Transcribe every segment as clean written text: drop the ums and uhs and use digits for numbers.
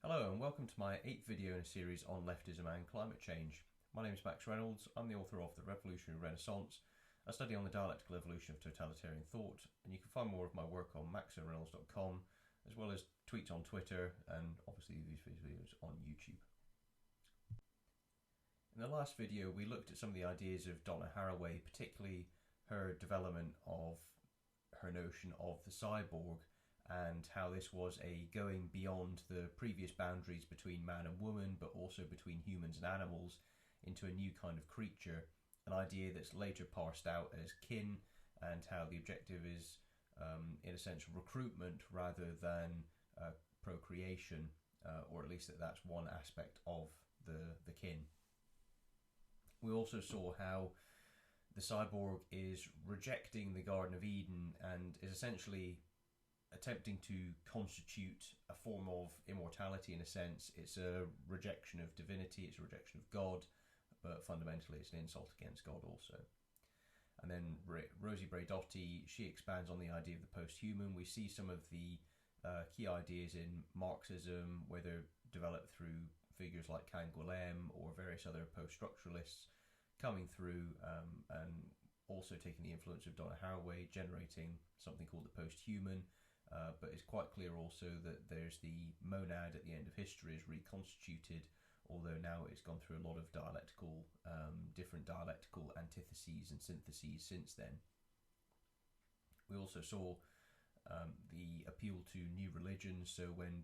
Hello and welcome to my 8th video in a series on leftism and climate change. My name is Max Reynolds. I'm the author of The Revolutionary Renaissance, a study on the dialectical evolution of totalitarian thought, and you can find more of my work on maxoreynolds.com, as well as tweets on Twitter and obviously these videos on YouTube. In the last video we looked at some of the ideas of Donna Haraway, particularly her development of her notion of the cyborg, and how this was a going beyond the previous boundaries between man and woman, but also between humans and animals, into a new kind of creature, an idea that's later parsed out as kin, and how the objective is, in a sense, recruitment rather than procreation, or at least that's one aspect of the kin. We also saw how the cyborg is rejecting the Garden of Eden and is essentially attempting to constitute a form of immortality in a sense. It's a rejection of divinity, it's a rejection of God, but fundamentally it's an insult against God also. And then Rosie Braidotti, she expands on the idea of the post-human. We see some of the key ideas in Marxism, whether developed through figures like Canguilhem or various other post-structuralists coming through, and also taking the influence of Donna Haraway, generating something called the post-human. But it's quite clear also that there's the monad at the end of history is reconstituted, although now it's gone through a lot of dialectical, different dialectical antitheses and syntheses since then. We also saw the appeal to new religions. So when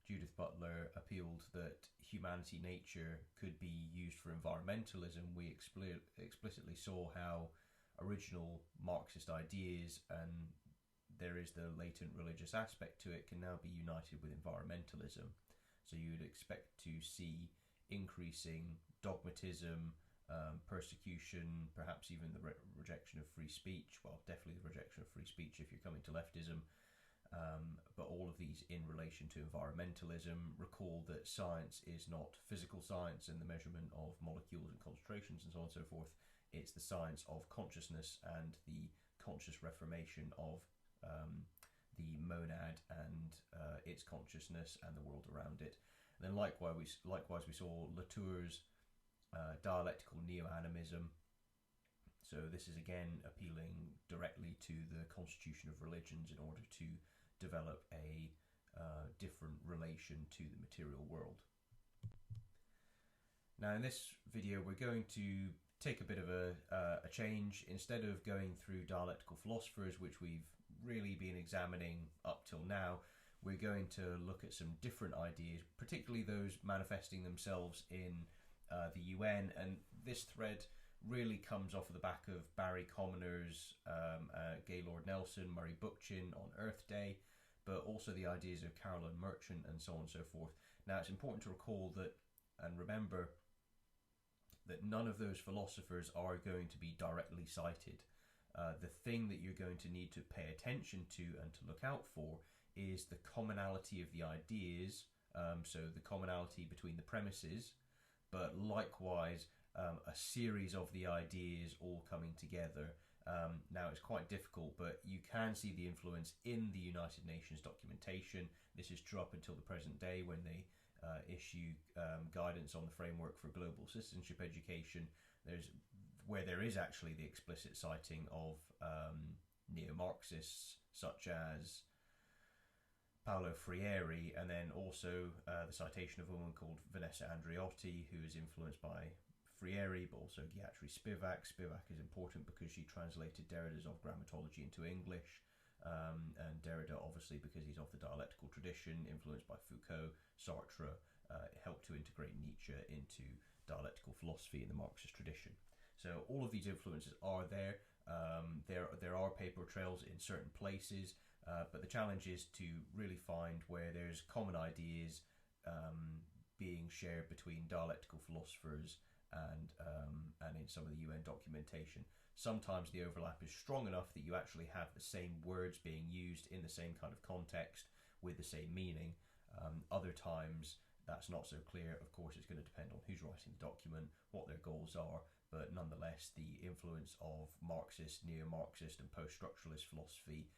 Judith Butler appealed that humanity nature could be used for environmentalism, we explicitly saw how original Marxist ideas, and there is the latent religious aspect to it, can now be united with environmentalism. So you would expect to see increasing dogmatism, persecution, perhaps even the rejection of free speech. Well, definitely the rejection of free speech if you're coming to leftism, but all of these in relation to environmentalism. Recall that science is not physical science and the measurement of molecules and concentrations and so on and so forth. It's the science of consciousness and the conscious reformation of the monad and its consciousness and the world around it. And then likewise we saw Latour's dialectical neo-animism. So this is again appealing directly to the constitution of religions in order to develop a different relation to the material world. Now in this video we're going to take a bit of a change. Instead of going through dialectical philosophers, which we've really been examining up till now, we're going to look at some different ideas, particularly those manifesting themselves in the UN. And this thread really comes off of the back of Barry Commoner's Gaylord Nelson, Murray Bookchin on Earth Day, but also the ideas of Carolyn Merchant and so on and so forth. Now it's important to recall that, and remember, that none of those philosophers are going to be directly cited. The thing that you're going to need to pay attention to and to look out for is the commonality of the ideas, so the commonality between the premises, but likewise a series of the ideas all coming together. Now it's quite difficult, but you can see the influence in the United Nations documentation. This is true up until the present day when they issue guidance on the framework for global citizenship education. Where there is actually the explicit citing of neo-Marxists such as Paolo Freire, and then also the citation of a woman called Vanessa Andreotti, who is influenced by Freire, but also Gayatri Spivak. Spivak is important because she translated Derrida's of grammatology into English, and Derrida obviously because he's of the dialectical tradition, influenced by Foucault, Sartre, helped to integrate Nietzsche into dialectical philosophy in the Marxist tradition. So all of these influences are there. There are paper trails in certain places, but the challenge is to really find where there's common ideas being shared between dialectical philosophers and in some of the UN documentation. Sometimes the overlap is strong enough that you actually have the same words being used in the same kind of context with the same meaning. Other times that's not so clear. Of course, it's going to depend on who's writing the document, what their goals are, but nonetheless the influence of Marxist, neo-Marxist and post-structuralist philosophy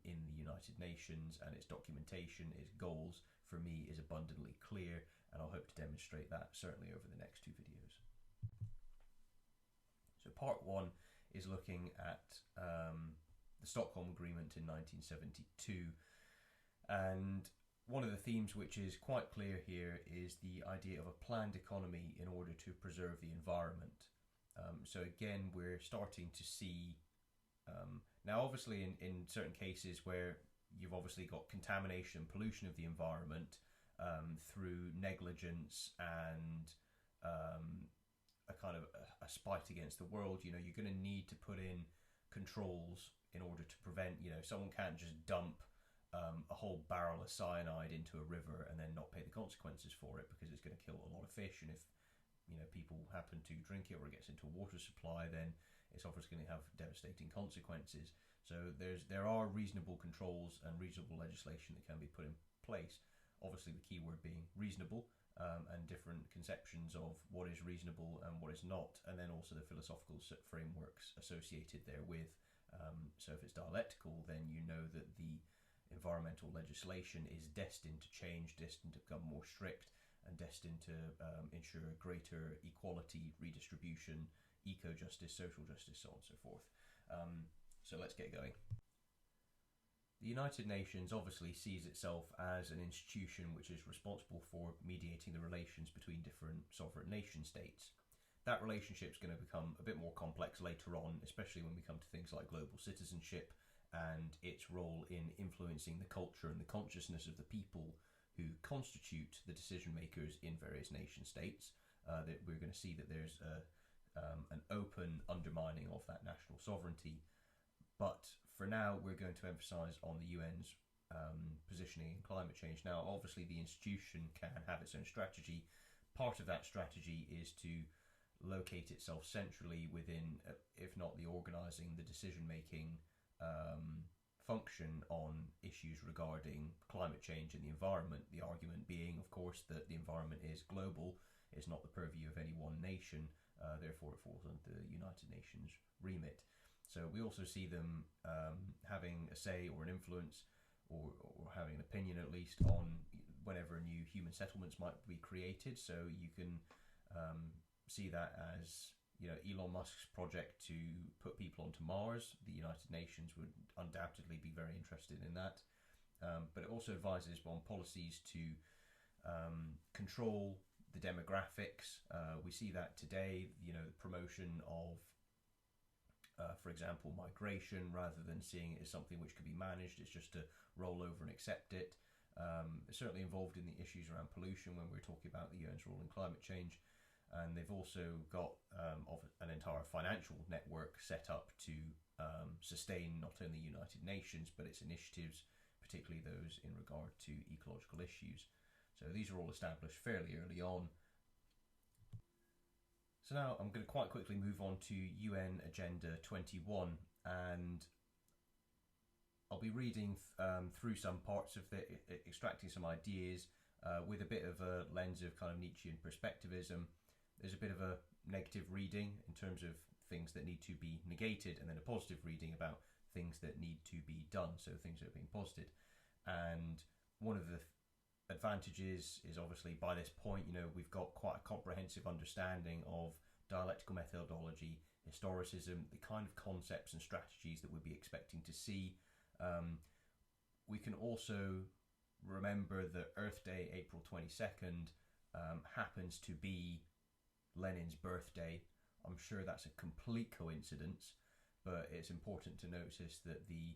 in the United Nations, and its documentation, its goals, for me, is abundantly clear, and I'll hope to demonstrate that certainly over the next two videos. So part one is looking at the Stockholm Agreement in 1972, and one of the themes which is quite clear here is the idea of a planned economy in order to preserve the environment. So again, we're starting to see, now obviously in certain cases where you've obviously got contamination and pollution of the environment through negligence and a kind of a spite against the world, you know, you're going to need to put in controls in order to prevent, you know, someone can't just dump a whole barrel of cyanide into a river and then not pay the consequences for it, because it's going to kill a lot of fish, and if, you know, people happen to drink it or it gets into a water supply, then it's obviously going to have devastating consequences. So there are reasonable controls and reasonable legislation that can be put in place. Obviously the key word being reasonable, and different conceptions of what is reasonable and what is not, and then also the philosophical frameworks associated therewith. So if it's dialectical, then you know that the environmental legislation is destined to change, destined to become more strict, and destined to ensure greater equality, redistribution, eco-justice, social justice, so on and so forth. So let's get going. The United Nations obviously sees itself as an institution which is responsible for mediating the relations between different sovereign nation states. That relationship is going to become a bit more complex later on, especially when we come to things like global citizenship and its role in influencing the culture and the consciousness of the people who constitute the decision makers in various nation states. That we're going to see that there's an open undermining of that national sovereignty. But for now, we're going to emphasise on the UN's positioning in climate change. Now, obviously, the institution can have its own strategy. Part of that strategy is to locate itself centrally within, if not the organising, the decision-making function on issues regarding climate change and the environment. The argument being, of course, that the environment is global, it's not the purview of any one nation, therefore it falls under the United Nations remit. So we also see them having a say or an influence, or having an opinion at least, on whenever new human settlements might be created. So you can see that as, you know, Elon Musk's project to put people onto Mars. The United Nations would undoubtedly be very interested in that. But it also advises on policies to control the demographics. We see that today, you know, the promotion of for example, migration, rather than seeing it as something which could be managed, it's just to roll over and accept it. Certainly involved in the issues around pollution when we're talking about the UN's role in climate change. And they've also got an entire financial network set up to sustain not only the United Nations, but its initiatives, particularly those in regard to ecological issues. So these are all established fairly early on. So now I'm going to quite quickly move on to UN Agenda 21, and I'll be reading through some parts of it, extracting some ideas with a bit of a lens of kind of Nietzschean perspectivism. There's a bit of a negative reading in terms of things that need to be negated, and then a positive reading about things that need to be done, so things that are being posited. And one of the advantages is obviously by this point, you know, we've got quite a comprehensive understanding of dialectical methodology, historicism, the kind of concepts and strategies that we'd be expecting to see. We can also remember that Earth Day, April 22nd, happens to be Lenin's birthday. I'm sure that's a complete coincidence, but it's important to notice that the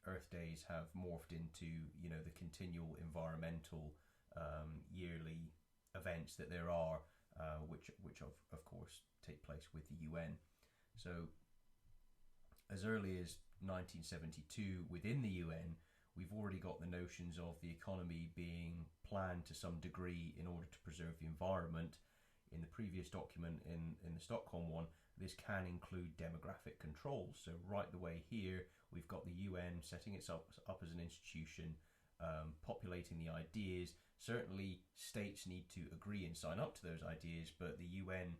Earth Days have morphed into, you know, the continual environmental yearly events that there are, which of course take place with the UN. So as early as 1972 within the UN, we've already got the notions of the economy being planned to some degree in order to preserve the environment. In the previous document, in the Stockholm one, this can include demographic controls. So right the way here, we've got the UN setting itself up as an institution, populating the ideas. Certainly states need to agree and sign up to those ideas, but the UN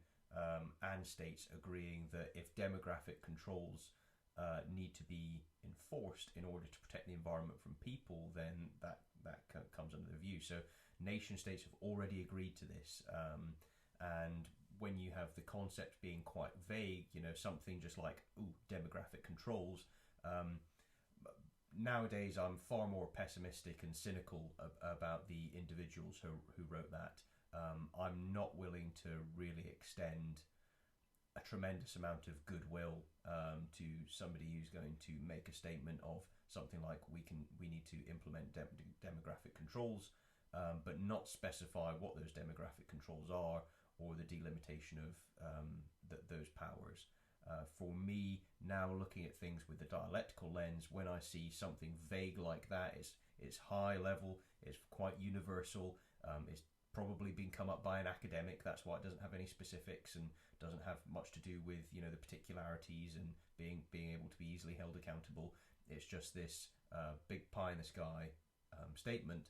and states agreeing that if demographic controls need to be enforced in order to protect the environment from people, then that comes under the view. So nation states have already agreed to this, and when you have the concept being quite vague, something just like demographic controls. Nowadays, I'm far more pessimistic and cynical about the individuals who wrote that. I'm not willing to really extend a tremendous amount of goodwill to somebody who's going to make a statement of something like we need to implement demographic controls, but not specify what those demographic controls are or the delimitation of those powers. For me, now looking at things with the dialectical lens, when I see something vague like that, it's high level, it's quite universal, it's probably been come up by an academic. That's why it doesn't have any specifics and doesn't have much to do with the particularities and being able to be easily held accountable. It's just this big pie in the sky statement.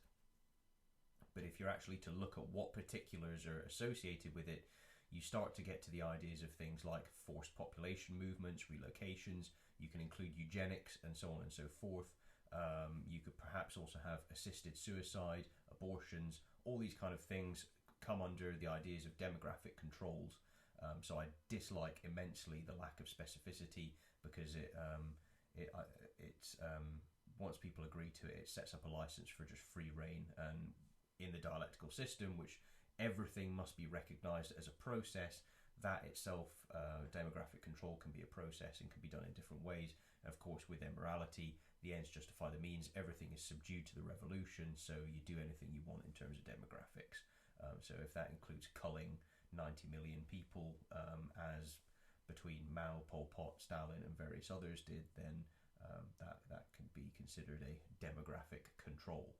But if you're actually to look at what particulars are associated with it, you start to get to the ideas of things like forced population movements, relocations. You can include eugenics and so on and so forth. You could perhaps also have assisted suicide, abortions. All these kind of things come under the ideas of demographic controls. So I dislike immensely the lack of specificity, because it's once people agree to it, it sets up a license for just free reign. And in the dialectical system, which everything must be recognised as a process, that itself, demographic control, can be a process and can be done in different ways. And of course, with immorality, the ends justify the means. Everything is subdued to the revolution, so you do anything you want in terms of demographics. So if that includes culling 90 million people, as between Mao, Pol Pot, Stalin and various others did, then that can be considered a demographic control.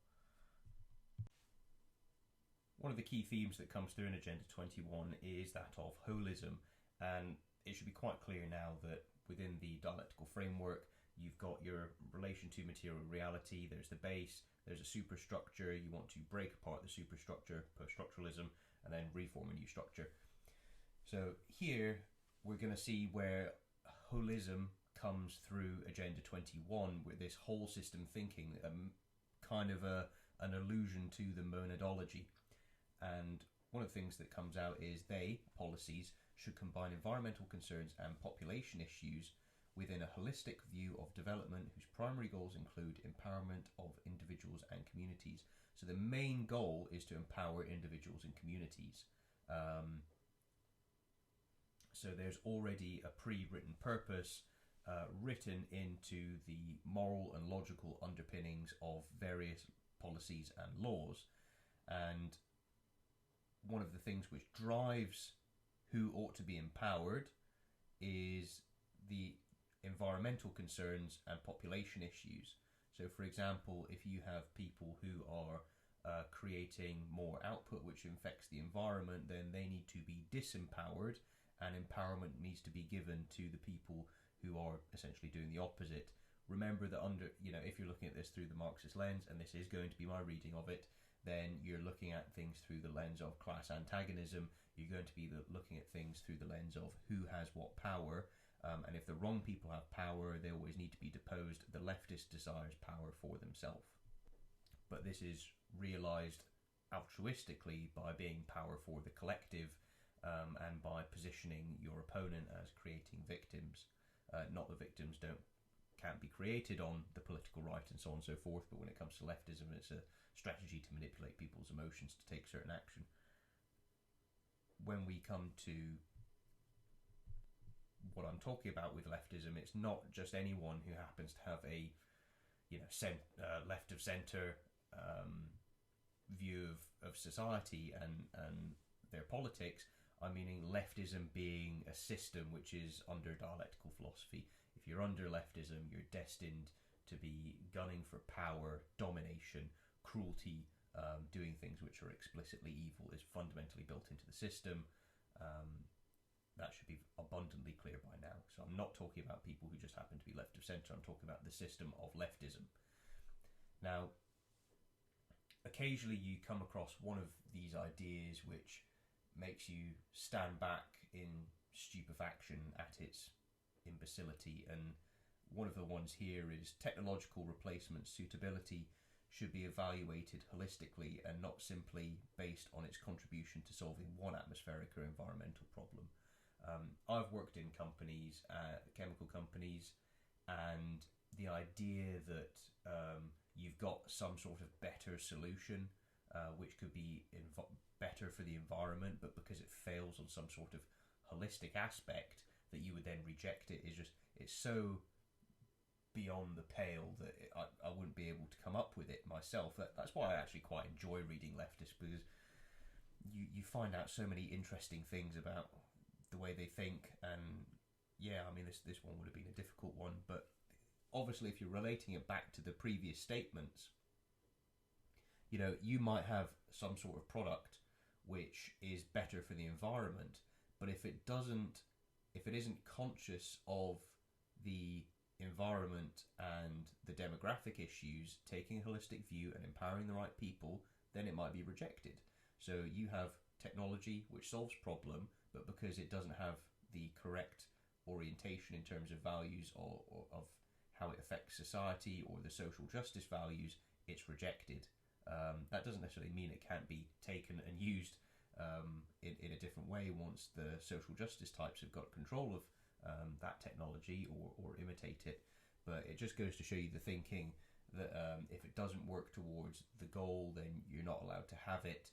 One of the key themes that comes through in Agenda 21 is that of holism, and it should be quite clear now that within the dialectical framework, you've got your relation to material reality, there's the base, there's a superstructure, you want to break apart the superstructure, post-structuralism, and then reform a new structure. So here, we're going to see where holism comes through Agenda 21, with this whole system thinking, kind of an allusion to the monadology. And one of the things that comes out is policies, should combine environmental concerns and population issues within a holistic view of development whose primary goals include empowerment of individuals and communities. So the main goal is to empower individuals and communities. So there's already a pre-written purpose written into the moral and logical underpinnings of various policies and laws. And one of the things which drives who ought to be empowered is the environmental concerns and population issues. So, for example, if you have people who are creating more output which infects the environment, then they need to be disempowered, and empowerment needs to be given to the people who are essentially doing the opposite. Remember that if you're looking at this through the Marxist lens, and this is going to be my reading of it, then you're looking at things through the lens of class antagonism. You're going to be looking at things through the lens of who has what power, and if the wrong people have power, they always need to be deposed. The leftist desires power for themselves. But this is realised altruistically by being power for the collective, and by positioning your opponent as creating victims. Not that victims can't be created on the political right and so on and so forth, but when it comes to leftism, it's a strategy to manipulate people's emotions to take certain action. When we come to what I'm talking about with leftism, it's not just anyone who happens to have a left of centre view of society and their politics. I'm meaning leftism being a system which is under dialectical philosophy. If you're under leftism, you're destined to be gunning for power, domination, cruelty, doing things which are explicitly evil is fundamentally built into the system. That should be abundantly clear by now. So I'm not talking about people who just happen to be left of centre, I'm talking about the system of leftism. Now, occasionally you come across one of these ideas which makes you stand back in stupefaction at its imbecility, and one of the ones here is technological replacement suitability should be evaluated holistically and not simply based on its contribution to solving one atmospheric or environmental problem. I've worked in companies, chemical companies, and the idea that you've got some sort of better solution, which could be better for the environment, but because it fails on some sort of holistic aspect, that you would then reject it, it's so beyond the pale that I wouldn't be able to come up with it myself. That's why I actually quite enjoy reading leftists, because you find out so many interesting things about the way they think. And yeah, I mean, this one would have been a difficult one, but obviously if you're relating it back to the previous statements, you might have some sort of product which is better for the environment, but if it isn't conscious of the environment and the demographic issues, taking a holistic view and empowering the right people, then it might be rejected. So you have technology which solves problem, but because it doesn't have the correct orientation in terms of values or of how it affects society or the social justice values, it's rejected. That doesn't necessarily mean it can't be taken and used in a different way once the social justice types have got control of that technology or imitate it. But it just goes to show you the thinking that if it doesn't work towards the goal, then you're not allowed to have it,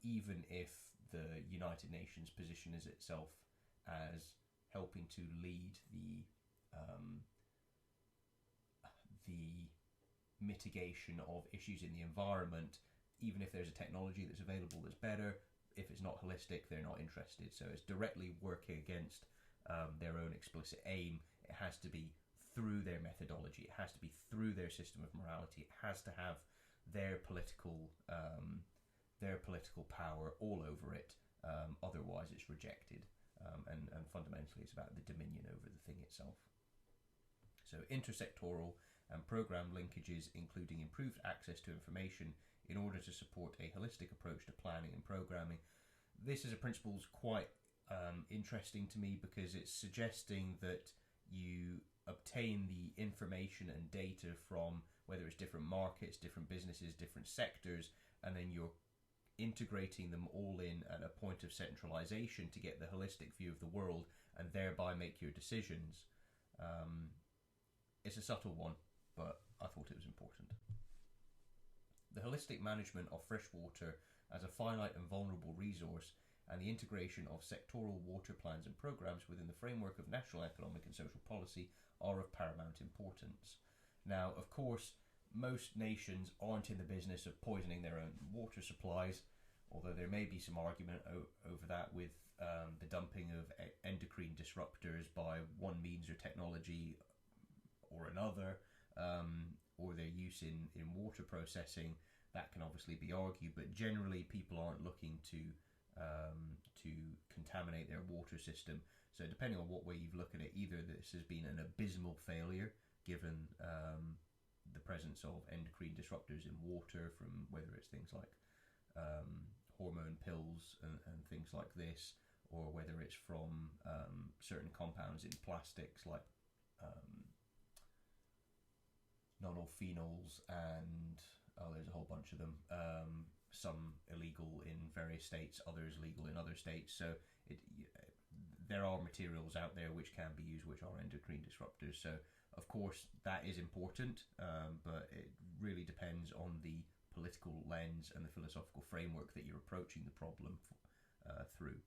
even if the United Nations positions itself as helping to lead the mitigation of issues in the environment. Even if there's a technology that's available that's better, if it's not holistic, they're not interested. So it's directly working against their own explicit aim. It has to be through their methodology. It has to be through their system of morality. It has to have their political power all over it. Otherwise, it's rejected. And fundamentally, it's about the dominion over the thing itself. So intersectoral and program linkages, including improved access to information in order to support a holistic approach to planning and programming. This as a principle is quite interesting to me, because it's suggesting that you obtain the information and data from whether it's different markets, different businesses, different sectors, and then you're integrating them all in at a point of centralization to get the holistic view of the world and thereby make your decisions. It's a subtle one, but I thought it was important. The holistic management of fresh water as a finite and vulnerable resource, and the integration of sectoral water plans and programs within the framework of national economic and social policy are of paramount importance. Now, of course, most nations aren't in the business of poisoning their own water supplies, although there may be some argument over that with the dumping of endocrine disruptors by one means or technology or another, or their use in water processing. That can obviously be argued, but generally people aren't looking to contaminate their water system. So depending on what way you look at it, either this has been an abysmal failure given the presence of endocrine disruptors in water, from whether it's things like hormone pills and things like this, or whether it's from certain compounds in plastics like nonylphenols, and there's a whole bunch of them, some illegal in various states, others legal in other states. So there are materials out there which can be used which are endocrine disruptors. So of course that is important, but it really depends on the political lens and the philosophical framework that you're approaching the problem through.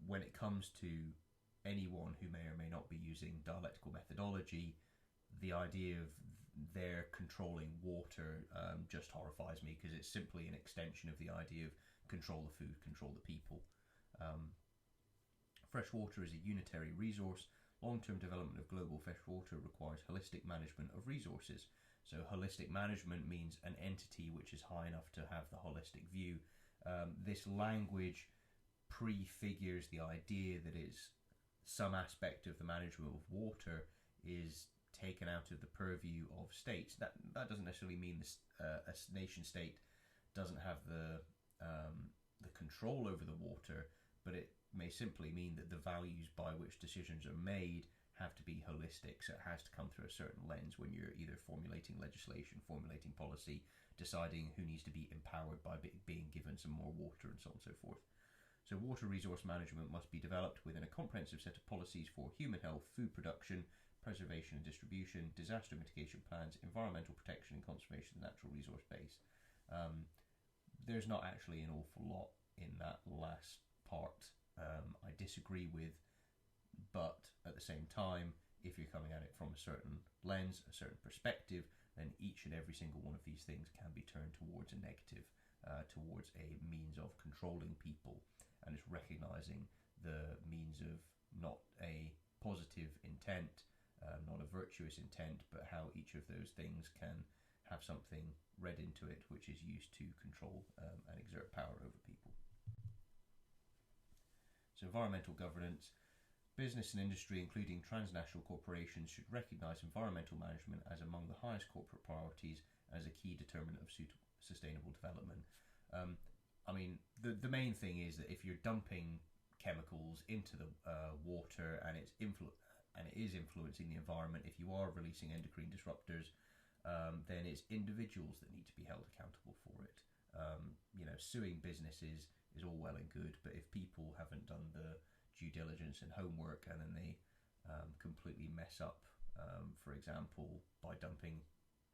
When it comes to anyone who may or may not be using dialectical methodology, the idea of their controlling water just horrifies me, because it's simply an extension of the idea of control the food, control the people. Fresh water is a unitary resource. Long-term development of global fresh water requires holistic management of resources. So holistic management means an entity which is high enough to have the holistic view. This language prefigures the idea that it's some aspect of the management of water is taken out of the purview of states. That doesn't necessarily mean a nation state doesn't have the control over the water, but it may simply mean that the values by which decisions are made have to be holistic, so it has to come through a certain lens when you're either formulating legislation, formulating policy, deciding who needs to be empowered by being given some more water, and so on and so forth. So water resource management must be developed within a comprehensive set of policies for human health, food production, preservation and distribution, disaster mitigation plans, environmental protection and conservation of the natural resource base. There's not actually an awful lot in that last part I disagree with, but at the same time, if you're coming at it from a certain lens, a certain perspective, then each and every single one of these things can be turned towards a negative, towards a means of controlling people, and it's recognising the means of not a positive intent, not a virtuous intent, but how each of those things can have something read into it which is used to control and exert power over people. So environmental governance. Business and industry, including transnational corporations, should recognise environmental management as among the highest corporate priorities as a key determinant of sustainable development. I mean, the main thing is that if you're dumping chemicals into the water and it is influencing the environment, if you are releasing endocrine disruptors, then it's individuals that need to be held accountable for it. Suing businesses is all well and good, but if people haven't done the due diligence and homework and then they completely mess up, for example, by dumping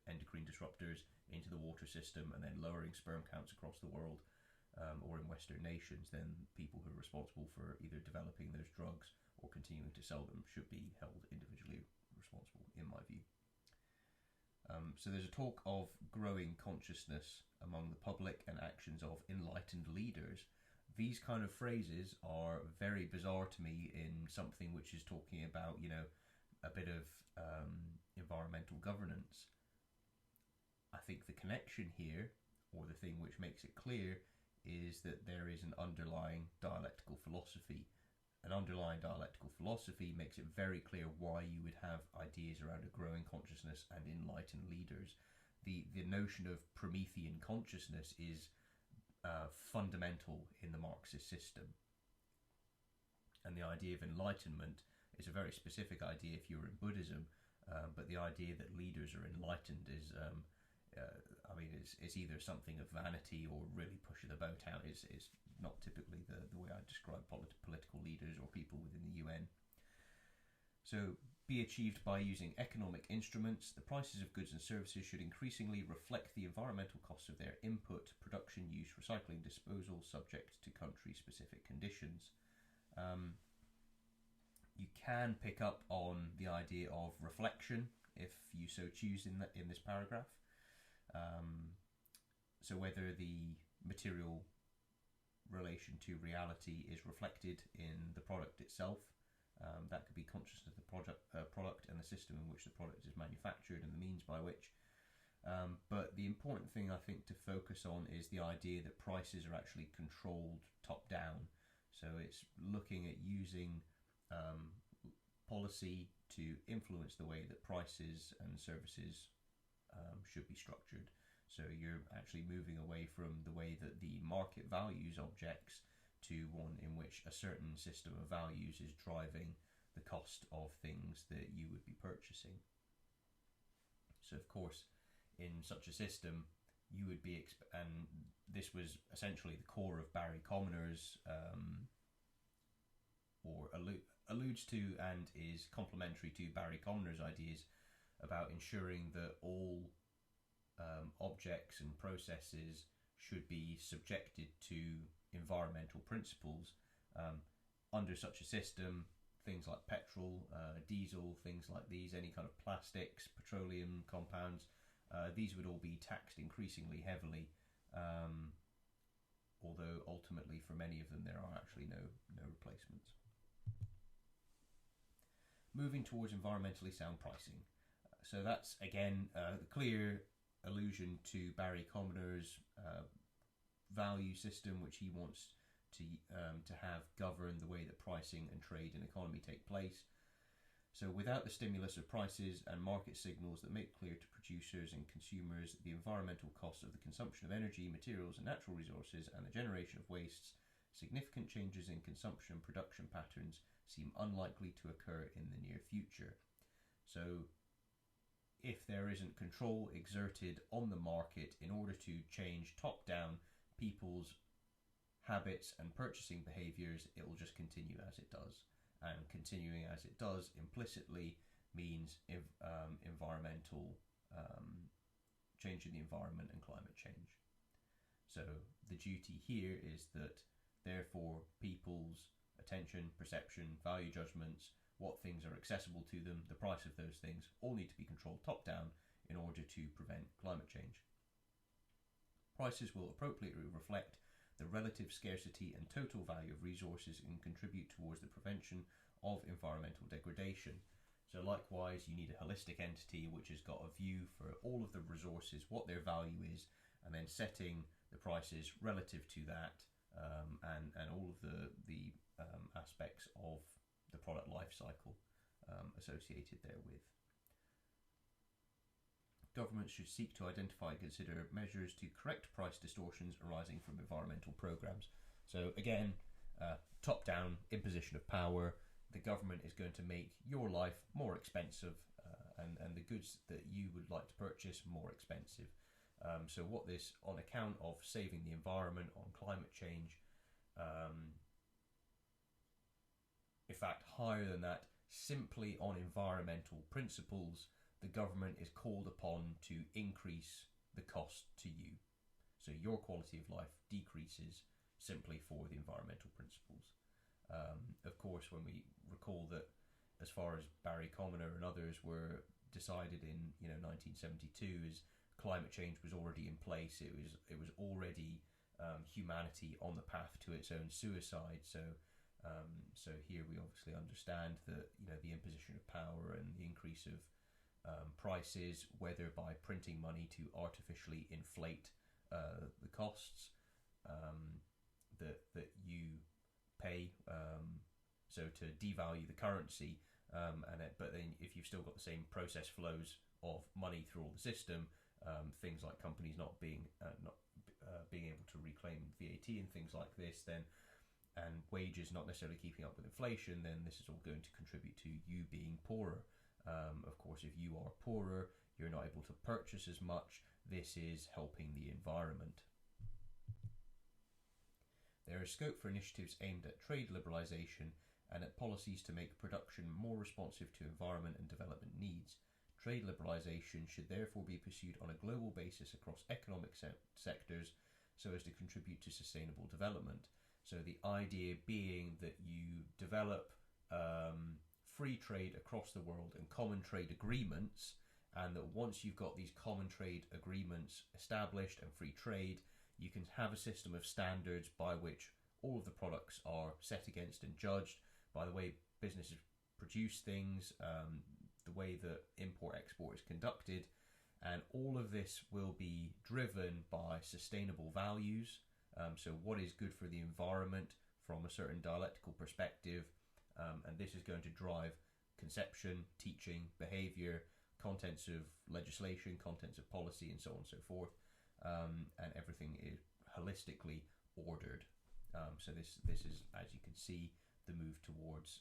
endocrine disruptors into the water system and then lowering sperm counts across the world, or in Western nations, then people who are responsible for either developing those drugs or continuing to sell them should be held individually responsible, in my view. So there's a talk of growing consciousness among the public and actions of enlightened leaders. These kind of phrases are very bizarre to me in something which is talking about, a bit of environmental governance. I think the connection here, or the thing which makes it clear, is that there is an underlying dialectical philosophy. An underlying dialectical philosophy makes it very clear why you would have ideas around a growing consciousness and enlightened leaders. The notion of Promethean consciousness is fundamental in the Marxist system. And the idea of enlightenment is a very specific idea if you're in Buddhism, but the idea that leaders are enlightened is, it's either something of vanity or really pushing the boat out. It's not typically the way I describe political leaders or people within the UN. So, be achieved by using economic instruments. The prices of goods and services should increasingly reflect the environmental costs of their input, production, use, recycling, disposal, subject to country-specific conditions. You can pick up on the idea of reflection if you so choose in this paragraph. So whether the material relation to reality is reflected in the product itself, that could be consciousness of the product and the system in which the product is manufactured and the means by which. But the important thing I think to focus on is the idea that prices are actually controlled top down. So it's looking at using policy to influence the way that prices and services should be structured. So you're actually moving away from the way that the market values objects to one in which a certain system of values is driving the cost of things that you would be purchasing. So of course, in such a system, you would be, and this was essentially the core of Barry Commoner's, or alludes to and is complementary to Barry Commoner's ideas about ensuring that all objects and processes should be subjected to environmental principles. Under such a system, things like petrol, diesel, things like these, any kind of plastics, petroleum compounds, these would all be taxed increasingly heavily, although ultimately for many of them there are actually no replacements. Moving towards environmentally sound pricing. So that's again a clear allusion to Barry Commoner's value system, which he wants to have govern the way that pricing and trade and economy take place. So without the stimulus of prices and market signals that make clear to producers and consumers the environmental costs of the consumption of energy, materials and natural resources and the generation of wastes, significant changes in consumption and production patterns seem unlikely to occur in the near future. So if there isn't control exerted on the market in order to change top-down people's habits and purchasing behaviours, it will just continue as it does. And continuing as it does implicitly means environmental change in the environment and climate change. So the duty here is that therefore people's attention, perception, value judgments, what things are accessible to them, the price of those things, all need to be controlled top-down in order to prevent climate change. Prices will appropriately reflect the relative scarcity and total value of resources and contribute towards the prevention of environmental degradation. So likewise, you need a holistic entity which has got a view for all of the resources, what their value is, and then setting the prices relative to that, and all of the aspects of the product life cycle associated therewith. Governments should seek to identify and consider measures to correct price distortions arising from environmental programs. So again, top-down imposition of power. The government is going to make your life more expensive and the goods that you would like to purchase more expensive. So what this, on account of saving the environment, on climate change, in fact higher than that, simply on environmental principles, the government is called upon to increase the cost to you. So your quality of life decreases simply for the environmental principles. Of course, when we recall that as far as Barry Commoner and others were decided in 1972, is climate change was already in place. It was already humanity on the path to its own suicide. So here we obviously understand that the imposition of power and the increase of prices, whether by printing money to artificially inflate the costs that you pay, so to devalue the currency, but then if you've still got the same process flows of money through all the system, things like companies not being able to reclaim VAT and things like this, then, and wages not necessarily keeping up with inflation, then this is all going to contribute to you being poorer. Of course, if you are poorer, you're not able to purchase as much. This is helping the environment. There is scope for initiatives aimed at trade liberalisation and at policies to make production more responsive to environment and development needs. Trade liberalisation should therefore be pursued on a global basis across economic sectors so as to contribute to sustainable development. So the idea being that you develop free trade across the world and common trade agreements, and that once you've got these common trade agreements established and free trade, you can have a system of standards by which all of the products are set against and judged by the way businesses produce things, the way that import-export is conducted, and all of this will be driven by sustainable values. So what is good for the environment from a certain dialectical perspective, and this is going to drive conception, teaching, behaviour, contents of legislation, contents of policy, and so on and so forth, and everything is holistically ordered. So this is, as you can see, the move towards,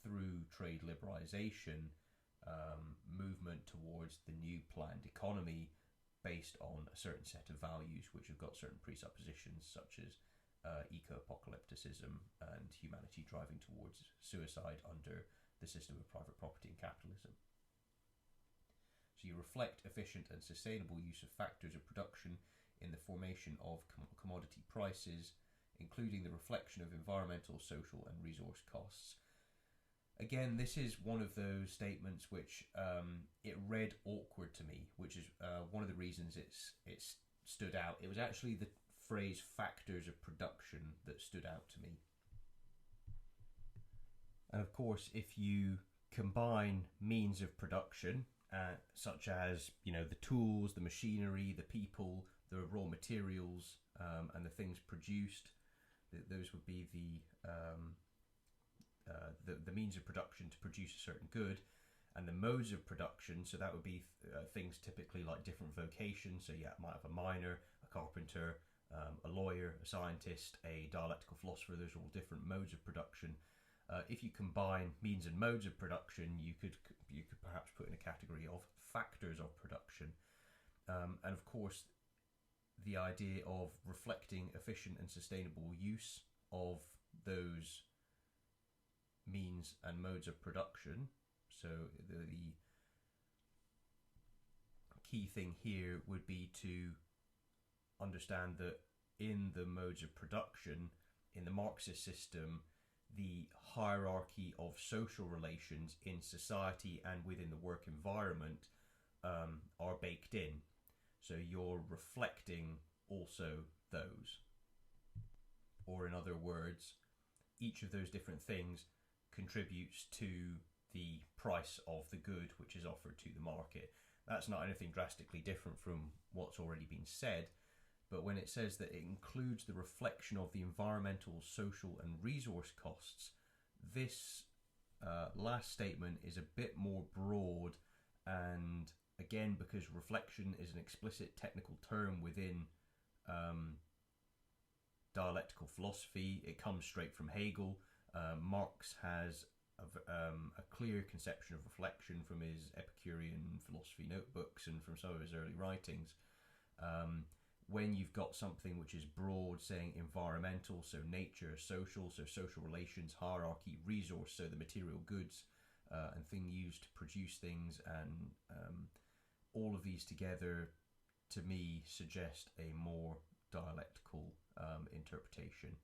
through trade liberalisation, movement towards the new planned economy based on a certain set of values which have got certain presuppositions, such as eco-apocalypticism and humanity driving towards suicide under the system of private property and capitalism. So you reflect efficient and sustainable use of factors of production in the formation of commodity prices, including the reflection of environmental, social and resource costs. Again, this is one of those statements which it read awkward to me, which is one of the reasons it stood out. It was actually the phrase factors of production that stood out to me. And of course, if you combine means of production, such as the tools, the machinery, the people, the raw materials, and the things produced, those would be the means of production to produce a certain good, and the modes of production. So that would be things typically like different vocations. So yeah, might have a miner, a carpenter, a lawyer, a scientist, a dialectical philosopher. Those are all different modes of production. If you combine means and modes of production, you could perhaps put in a category of factors of production. And of course, the idea of reflecting efficient and sustainable use of those means and modes of production. So the key thing here would be to understand that in the modes of production, in the Marxist system, the hierarchy of social relations in society and within the work environment are baked in. So you're reflecting also those. Or in other words, each of those different things contributes to the price of the good which is offered to the market. That's not anything drastically different from what's already been said, but when it says that it includes the reflection of the environmental, social and resource costs, this last statement is a bit more broad, and again, because reflection is an explicit technical term within dialectical philosophy, it comes straight from Hegel. Marx has a clear conception of reflection from his Epicurean philosophy notebooks and from some of his early writings. When you've got something which is broad, saying environmental, so nature, social, so social relations, hierarchy, resource, so the material goods and thing used to produce things, and all of these together, to me, suggest a more dialectical interpretation.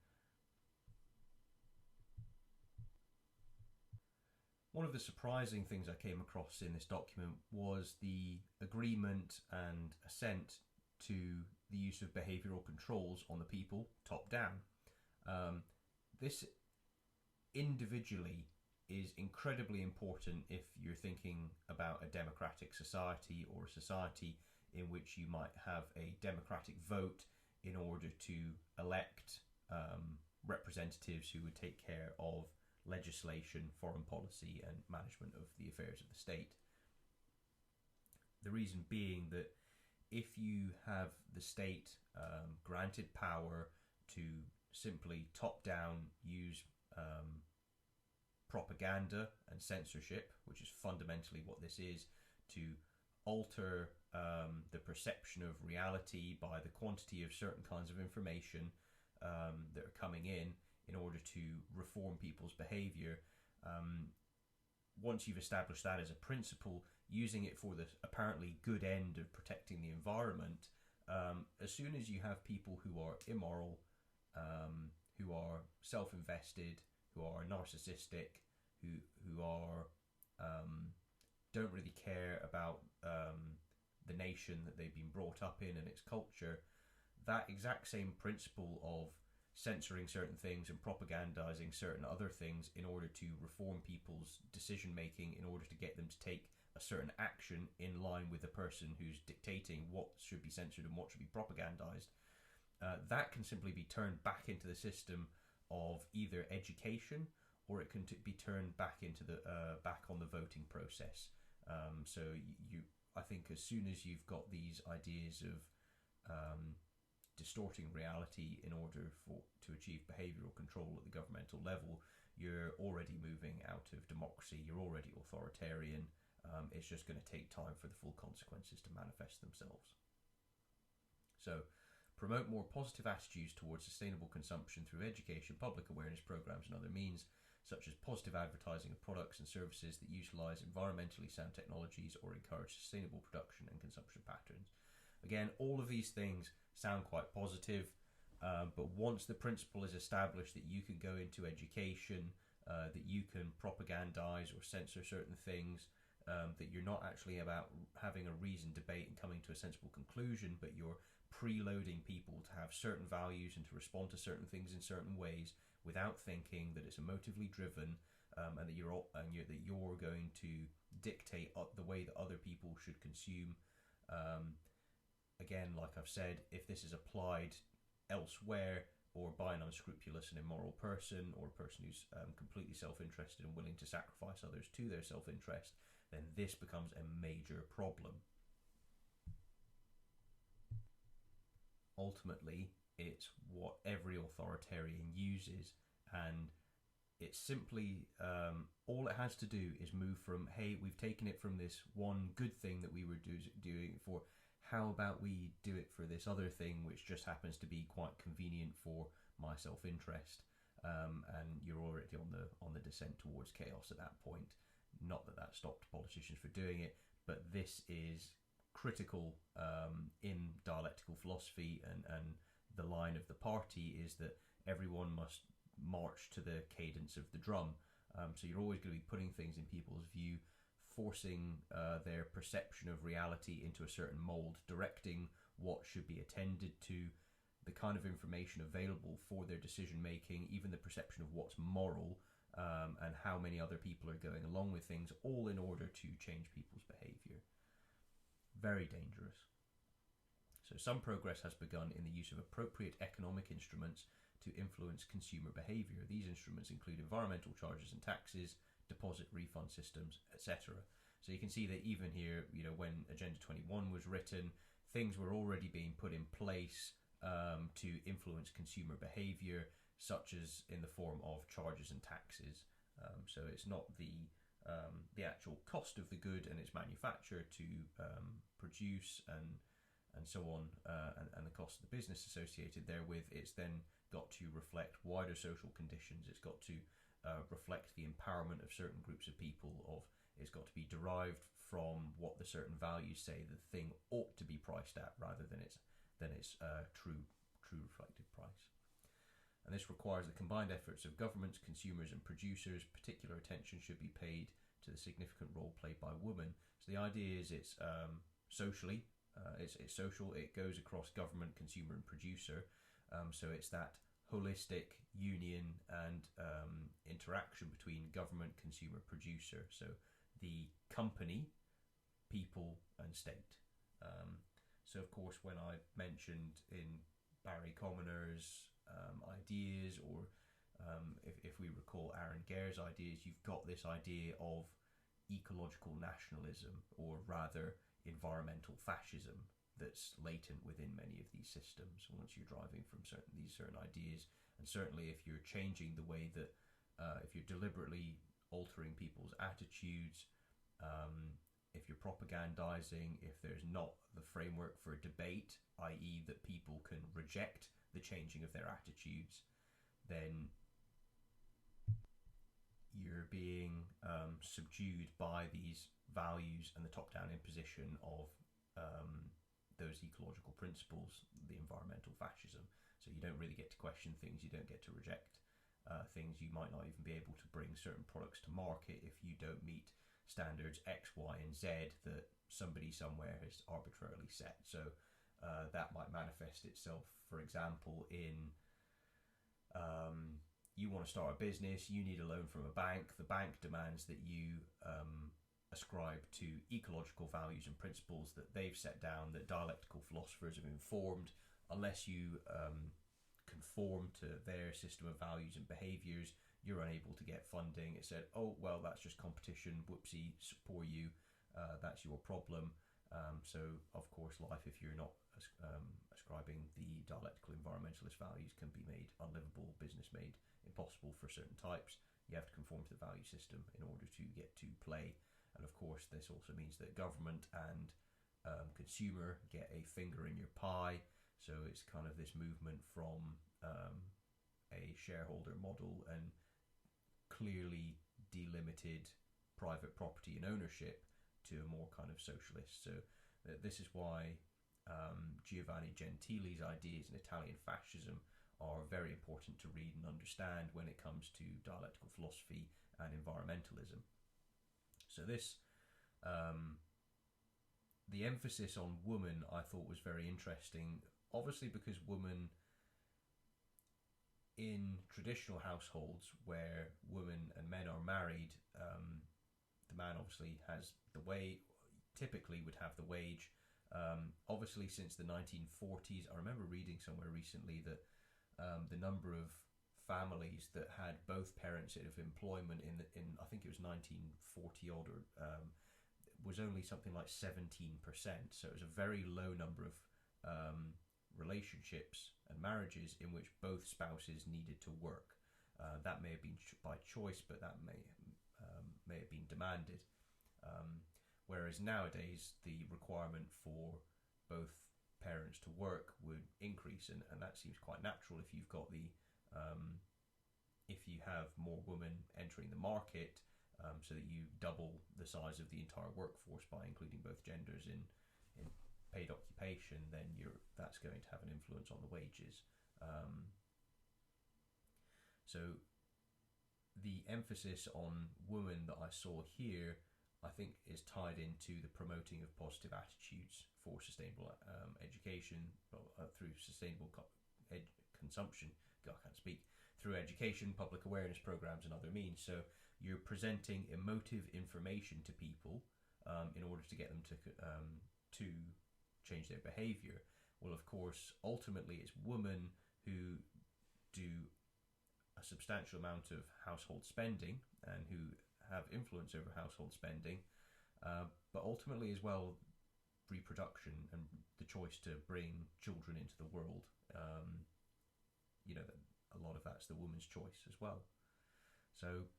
One of the surprising things I came across in this document was the agreement and assent to the use of behavioural controls on the people, top down. This individually is incredibly important if you're thinking about a democratic society, or a society in which you might have a democratic vote in order to elect representatives who would take care of legislation, foreign policy and management of the affairs of the state. The reason being that if you have the state granted power to simply top-down use propaganda and censorship, which is fundamentally what this is, to alter the perception of reality by the quantity of certain kinds of information that are coming in order to reform people's behaviour. Once you've established that as a principle, using it for the apparently good end of protecting the environment, as soon as you have people who are immoral, who are self-invested, who are narcissistic, who are don't really care about the nation that they've been brought up in and its culture, that exact same principle of censoring certain things and propagandizing certain other things in order to reform people's decision making, in order to get them to take a certain action in line with the person who's dictating what should be censored and what should be propagandized, that can simply be turned back into the system of either education, or it can be turned back into the back on the voting process. So I think as soon as you've got these ideas of distorting reality in order to achieve behavioural control at the governmental level, you're already moving out of democracy, you're already authoritarian. It's just going to take time for the full consequences to manifest themselves. So, promote more positive attitudes towards sustainable consumption through education, public awareness programs and other means, such as positive advertising of products and services that utilise environmentally sound technologies or encourage sustainable production and consumption patterns. Again, all of these things sound quite positive, but once the principle is established that you can go into education, that you can propagandize or censor certain things, that you're not actually about having a reasoned debate and coming to a sensible conclusion, but you're preloading people to have certain values and to respond to certain things in certain ways without thinking that it's emotively driven, and that you're going to dictate the way that other people should consume. Again, like I've said, if this is applied elsewhere, or by an unscrupulous and immoral person, or a person who's completely self-interested and willing to sacrifice others to their self-interest, then this becomes a major problem. Ultimately, it's what every authoritarian uses, and it's simply all it has to do is move from, hey, we've taken it from this one good thing that we were doing it for. How about we do it for this other thing, which just happens to be quite convenient for my self-interest? And you're already on the descent towards chaos at that point. Not that stopped politicians from doing it, but this is critical in dialectical philosophy, and the line of the party is that everyone must march to the cadence of the drum. So you're always going to be putting things in people's view, forcing their perception of reality into a certain mold, directing what should be attended to, the kind of information available for their decision making, even the perception of what's moral, and how many other people are going along with things, all in order to change people's behaviour. Very dangerous. So some progress has begun in the use of appropriate economic instruments to influence consumer behaviour. These instruments include environmental charges and taxes, deposit refund systems, etc. So you can see that even here, when Agenda 21 was written, things were already being put in place to influence consumer behaviour, such as in the form of charges and taxes. So it's not the actual cost of the good and its manufacture to produce and so on, and the cost of the business associated therewith. It's then got to reflect wider social conditions. It's got to reflect the empowerment of certain groups of people. It's got to be derived from what the certain values say the thing ought to be priced at, rather than its true reflected price. And this requires the combined efforts of governments, consumers and producers. Particular attention should be paid to the significant role played by women. So the idea is it's socially, it's social, it goes across government, consumer and producer. So it's that holistic union and interaction between government, consumer, producer. So the company, people and state. So of course, when I mentioned in Barry Commoner's ideas, or if we recall Aaron Gare's ideas, you've got this idea of ecological nationalism, or rather environmental fascism, that's latent within many of these systems once you're driving from certain ideas. And certainly if you're changing the way that if you're deliberately altering people's attitudes, if you're propagandizing, if there's not the framework for a debate, i.e. that people can reject the changing of their attitudes, then you're being subdued by these values and the top-down imposition of those ecological principles, the environmental fascism. So you don't really get to question things, you don't get to reject things. You might not even be able to bring certain products to market if you don't meet standards X, Y and Z that somebody somewhere has arbitrarily set. So that might manifest itself, for example, in you want to start a business, you need a loan from a bank, the bank demands that you ascribe to ecological values and principles that they've set down, that dialectical philosophers have informed. Unless you conform to their system of values and behaviours, you're unable to get funding. It said, oh, well, that's just competition, whoopsie, poor you, that's your problem. So, of course, life, if you're not ascribing the dialectical environmentalist values, can be made unlivable, business made impossible for certain types. You have to conform to the value system in order to get to play. And of course, this also means that government and consumer get a finger in your pie. So it's kind of this movement from a shareholder model and clearly delimited private property and ownership to a more kind of socialist. So this is why Giovanni Gentile's ideas in Italian fascism are very important to read and understand when it comes to dialectical philosophy and environmentalism. So this, the emphasis on woman, I thought was very interesting, obviously because women in traditional households where women and men are married, the man obviously has typically would have the wage. Obviously since the 1940s, I remember reading somewhere recently that the number of families that had both parents of employment in I think it was 1940 odd, or was only something like 17%. So it was a very low number of relationships and marriages in which both spouses needed to work. That may have been by choice, but that may have been demanded. Whereas nowadays, the requirement for both parents to work would increase, and that seems quite natural if you've got if you have more women entering the market, so that you double the size of the entire workforce by including both genders in paid occupation, then that's going to have an influence on the wages. So the emphasis on women that I saw here, I think, is tied into the promoting of positive attitudes for sustainable education through sustainable consumption. God, I can't speak. Through education, public awareness programs, and other means. So you're presenting emotive information to people in order to get them to change their behaviour. Well, of course, ultimately, it's women who do a substantial amount of household spending and who have influence over household spending, but ultimately as well reproduction and the choice to bring children into the world. A lot of that's the woman's choice as well. So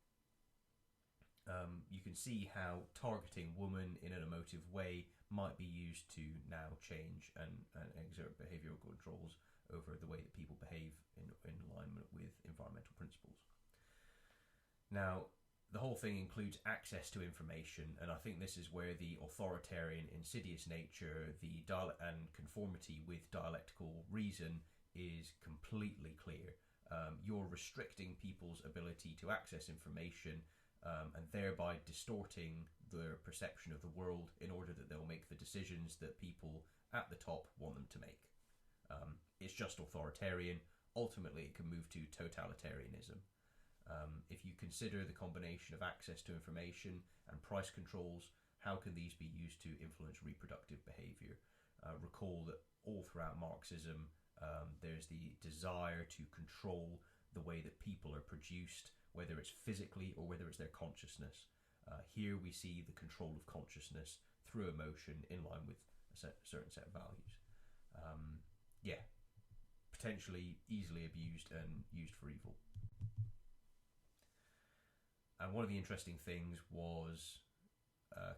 you can see how targeting women in an emotive way might be used to now change and exert behavioural controls over the way that people behave in alignment with environmental principles. Now, the whole thing includes access to information, and I think this is where the authoritarian, insidious nature, and conformity with dialectical reason is completely clear. You're restricting people's ability to access information and thereby distorting their perception of the world in order that they'll make the decisions that people at the top want them to make. It's just authoritarian. Ultimately, it can move to totalitarianism. If you consider the combination of access to information and price controls, how can these be used to influence reproductive behaviour? Recall that all throughout Marxism, there's the desire to control the way that people are produced, whether it's physically or whether it's their consciousness. Here we see the control of consciousness through emotion in line with a certain set of values. Potentially easily abused and used for evil. And one of the interesting things was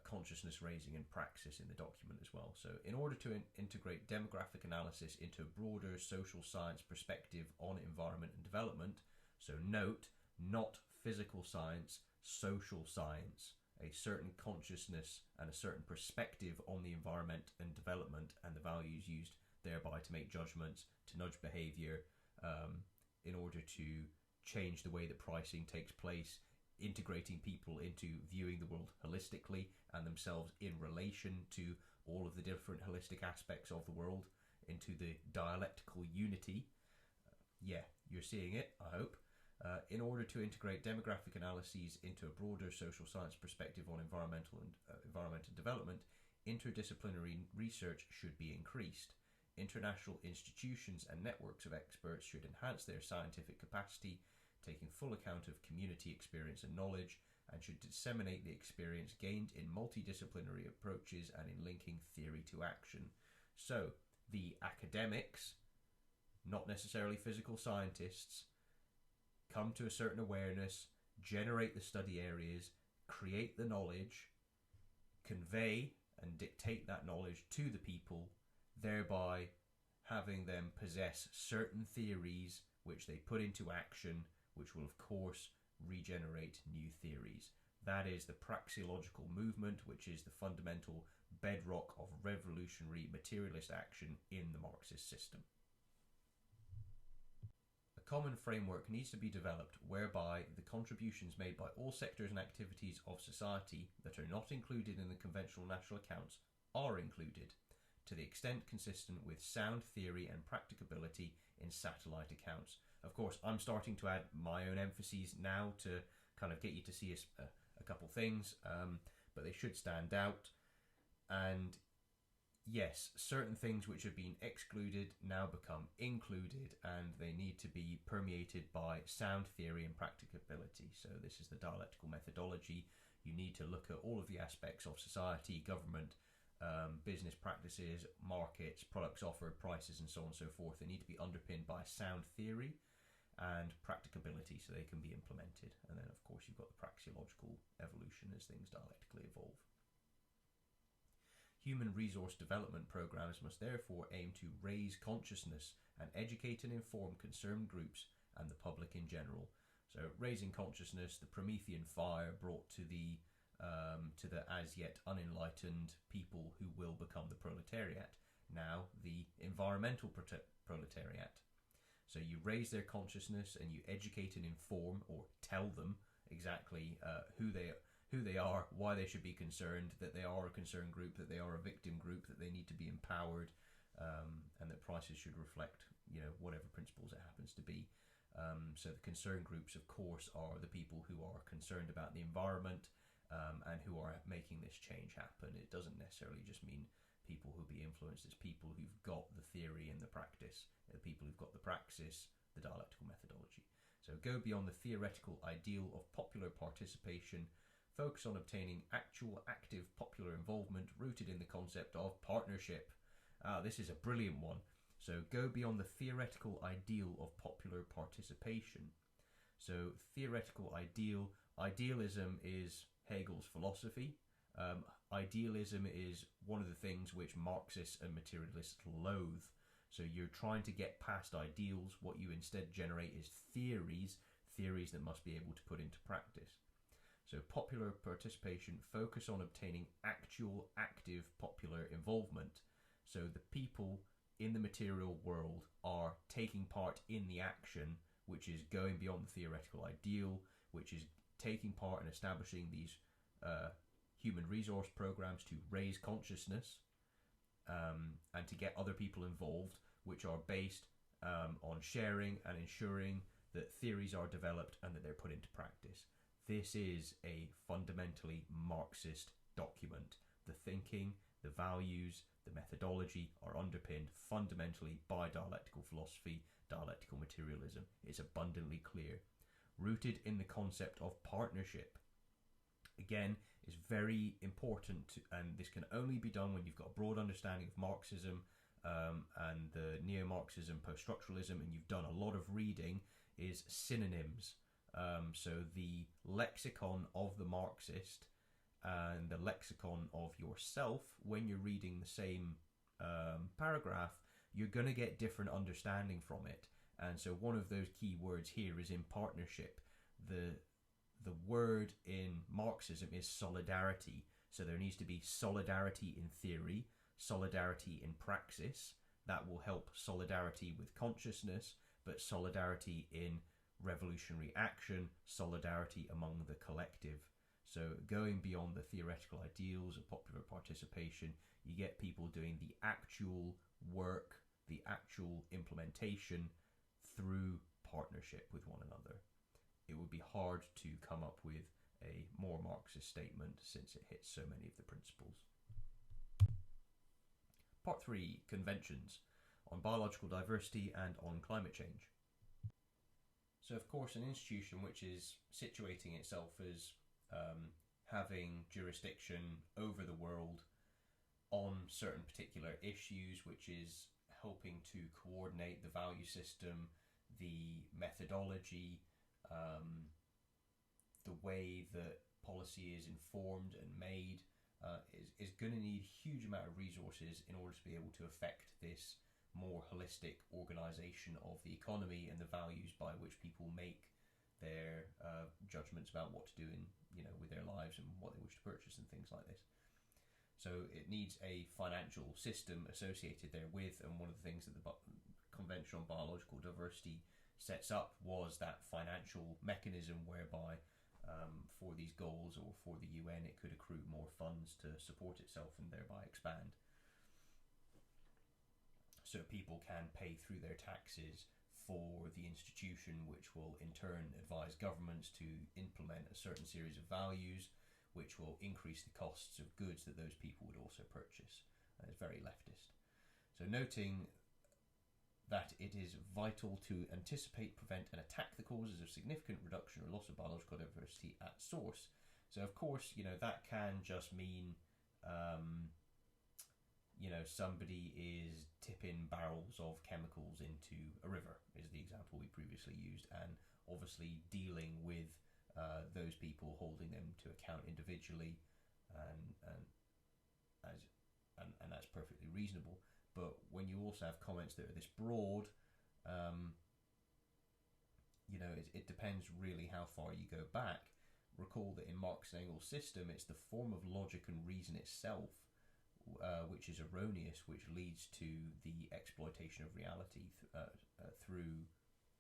consciousness raising in praxis in the document as well. So in order to integrate demographic analysis into a broader social science perspective on environment and development, so note, not physical science, social science, a certain consciousness and a certain perspective on the environment and development and the values used thereby to make judgments, to nudge behaviour in order to change the way that pricing takes place, integrating people into viewing the world holistically and themselves in relation to all of the different holistic aspects of the world, into the dialectical unity. You're seeing it, I hope. In order to integrate demographic analyses into a broader social science perspective on environmental development, interdisciplinary research should be increased. International institutions and networks of experts should enhance their scientific capacity, taking full account of community experience and knowledge, and should disseminate the experience gained in multidisciplinary approaches and in linking theory to action. So, the academics, not necessarily physical scientists, come to a certain awareness, generate the study areas, create the knowledge, convey and dictate that knowledge to the people, thereby having them possess certain theories which they put into action, which will of course regenerate new theories. That is the praxiological movement, which is the fundamental bedrock of revolutionary materialist action in the Marxist system. A common framework needs to be developed whereby the contributions made by all sectors and activities of society that are not included in the conventional national accounts are included, to the extent consistent with sound theory and practicability in satellite accounts. Of course, I'm starting to add my own emphases now to kind of get you to see a couple things, but they should stand out. And yes, certain things which have been excluded now become included, and they need to be permeated by sound theory and practicability. So this is the dialectical methodology. You need to look at all of the aspects of society, government, business practices, markets, products offered, prices, and so on and so forth. They need to be underpinned by sound theory, and practicability, so they can be implemented. And then, of course, you've got the praxiological evolution as things dialectically evolve. Human resource development programs must therefore aim to raise consciousness and educate and inform concerned groups and the public in general. So raising consciousness, the Promethean fire brought to the as yet unenlightened people who will become the proletariat, now the environmental proletariat. So you raise their consciousness and you educate and inform, or tell them exactly who they are, why they should be concerned, that they are a concerned group, that they are a victim group, that they need to be empowered, and that prices should reflect, whatever principles it happens to be. So the concerned groups, of course, are the people who are concerned about the environment and who are making this change happen. It doesn't necessarily just mean people who'll be influenced. It's people who've got the theory and the practice, the people who've got the praxis, the dialectical methodology. So go beyond the theoretical ideal of popular participation, focus on obtaining actual active popular involvement rooted in the concept of partnership. This is a brilliant one. So go beyond the theoretical ideal of popular participation. So theoretical idealism is Hegel's philosophy. Idealism is one of the things which Marxists and materialists loathe. So you're trying to get past ideals. What you instead generate is theories that must be able to put into practice. So popular participation, focus on obtaining actual active popular involvement. So the people in the material world are taking part in the action, which is going beyond the theoretical ideal, which is taking part in establishing these human resource programs to raise consciousness and to get other people involved, which are based on sharing and ensuring that theories are developed and that they're put into practice. This is a fundamentally Marxist document. The thinking, the values, the methodology are underpinned fundamentally by dialectical philosophy, dialectical materialism. It's abundantly clear. Rooted in the concept of partnership. Again, is very important, and this can only be done when you've got a broad understanding of Marxism and the neo-marxism, post-structuralism, and you've done a lot of reading, is synonyms. So the lexicon of the Marxist and the lexicon of yourself, when you're reading the same paragraph, you're going to get different understanding from it. And so one of those key words here is in partnership. The word in Marxism is solidarity. So there needs to be solidarity in theory, solidarity in praxis. That will help solidarity with consciousness, but solidarity in revolutionary action, solidarity among the collective. So going beyond the theoretical ideals of popular participation, you get people doing the actual work, the actual implementation through partnership with one another. It would be hard to come up with a more Marxist statement since it hits so many of the principles. Part 3, Conventions on biological diversity and on climate change. So, of course, an institution which is situating itself as having jurisdiction over the world on certain particular issues, which is helping to coordinate the value system, the methodology, the way that policy is informed and made, is going to need a huge amount of resources in order to be able to affect this more holistic organisation of the economy and the values by which people make their judgments about what to do in, with their lives and what they wish to purchase and things like this. So it needs a financial system associated therewith, and one of the things that the Convention on Biological Diversity sets up was that financial mechanism whereby for these goals or for the UN it could accrue more funds to support itself and thereby expand. So people can pay through their taxes for the institution, which will in turn advise governments to implement a certain series of values, which will increase the costs of goods that those people would also purchase. It's very leftist. So noting that it is vital to anticipate, prevent and attack the causes of significant reduction or loss of biological diversity at source. So of course, that can just mean somebody is tipping barrels of chemicals into a river, is the example we previously used, and obviously dealing with those people, holding them to account individually, and that's perfectly reasonable. But when you also have comments that are this broad, it depends really how far you go back. Recall that in Marx and Engels' system, it's the form of logic and reason itself which is erroneous, which leads to the exploitation of reality through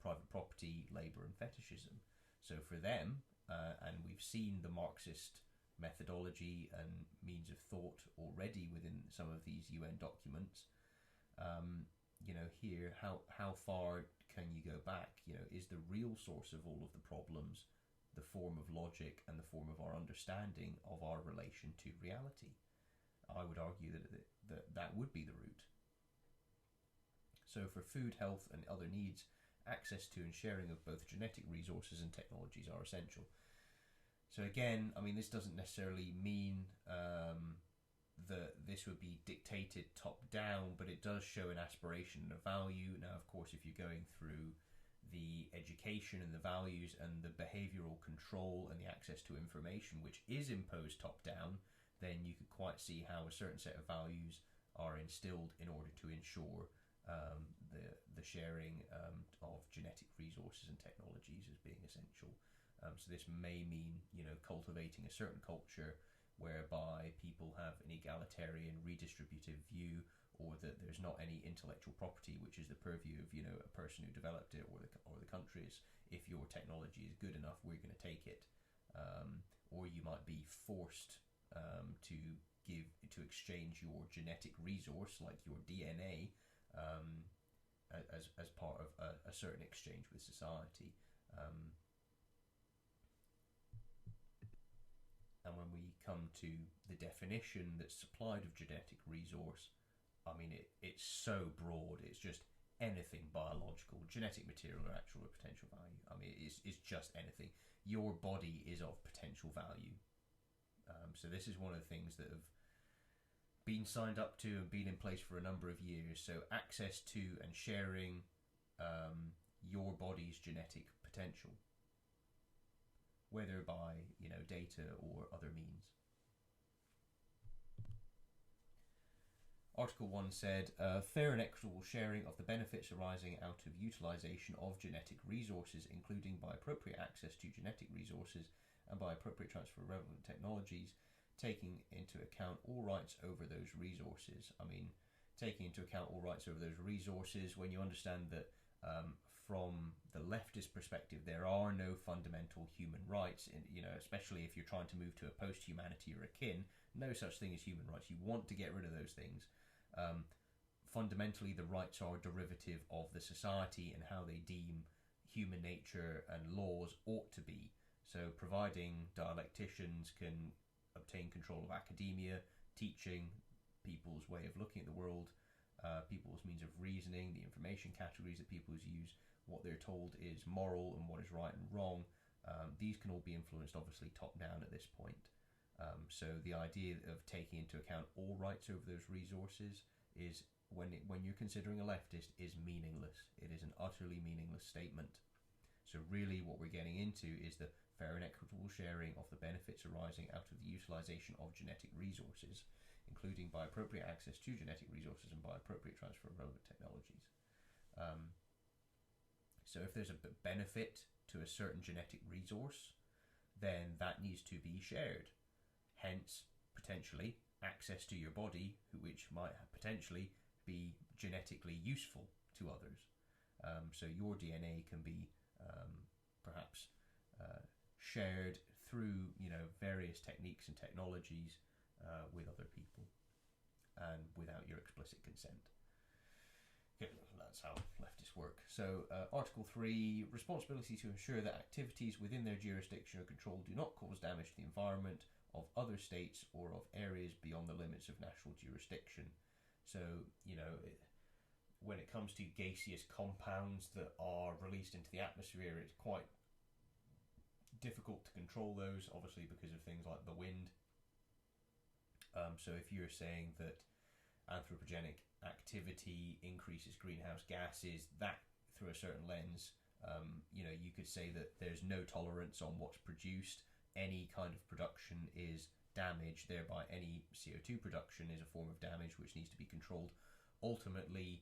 private property, labour and fetishism. So for them, and we've seen the Marxist methodology and means of thought already within some of these UN documents, here, how far can you go back? Is the real source of all of the problems the form of logic and the form of our understanding of our relation to reality? I would argue that would be the root. So for food, health and other needs, access to and sharing of both genetic resources and technologies are essential. So again, this doesn't necessarily mean that this would be dictated top down, but it does show an aspiration and a value. Now, of course, if you're going through the education and the values and the behavioural control and the access to information, which is imposed top down, then you could quite see how a certain set of values are instilled in order to ensure the sharing of genetic resources and technologies as being essential. So this may mean, cultivating a certain culture whereby people have an egalitarian redistributive view, or that there's not any intellectual property, which is the purview of, a person who developed it or the countries. If your technology is good enough, we're going to take it. Or you might be forced to exchange your genetic resource, like your DNA, as part of a certain exchange with society. And when we come to the definition that's supplied of genetic resource, it's so broad. It's just anything biological, genetic material or actual or potential value. It's just anything. Your body is of potential value. So this is one of the things that have been signed up to and been in place for a number of years. So access to and sharing your body's genetic potential, whether by data or other means. Article 1 said, fair and equitable sharing of the benefits arising out of utilisation of genetic resources, including by appropriate access to genetic resources and by appropriate transfer of relevant technologies, taking into account all rights over those resources. Taking into account all rights over those resources, when you understand that from the leftist perspective, there are no fundamental human rights, especially if you're trying to move to a post-humanity or a kin, no such thing as human rights. You want to get rid of those things. Fundamentally, the rights are derivative of the society and how they deem human nature and laws ought to be. So providing dialecticians can obtain control of academia, teaching, people's way of looking at the world, people's means of reasoning, the information categories that people use, what they're told is moral and what is right and wrong, these can all be influenced obviously top down at this point. So the idea of taking into account all rights over those resources is, when you're considering a leftist, is meaningless. It is an utterly meaningless statement. So really what we're getting into is the fair and equitable sharing of the benefits arising out of the utilisation of genetic resources, including by appropriate access to genetic resources and by appropriate transfer of relevant technologies. So if there's a benefit to a certain genetic resource, then that needs to be shared. Hence, potentially, access to your body, which might potentially be genetically useful to others. So your DNA can be perhaps shared through various techniques and technologies with other people and without your explicit consent. Okay, that's how leftists work. So Article 3, responsibility to ensure that activities within their jurisdiction or control do not cause damage to the environment of other states or of areas beyond the limits of national jurisdiction. So, when it comes to gaseous compounds that are released into the atmosphere, it's quite difficult to control those, obviously because of things like the wind. So if you're saying that anthropogenic activity increases greenhouse gases, that through a certain lens, you could say that there's no tolerance on what's produced. Any kind of production is damage, thereby any CO2 production is a form of damage which needs to be controlled. Ultimately,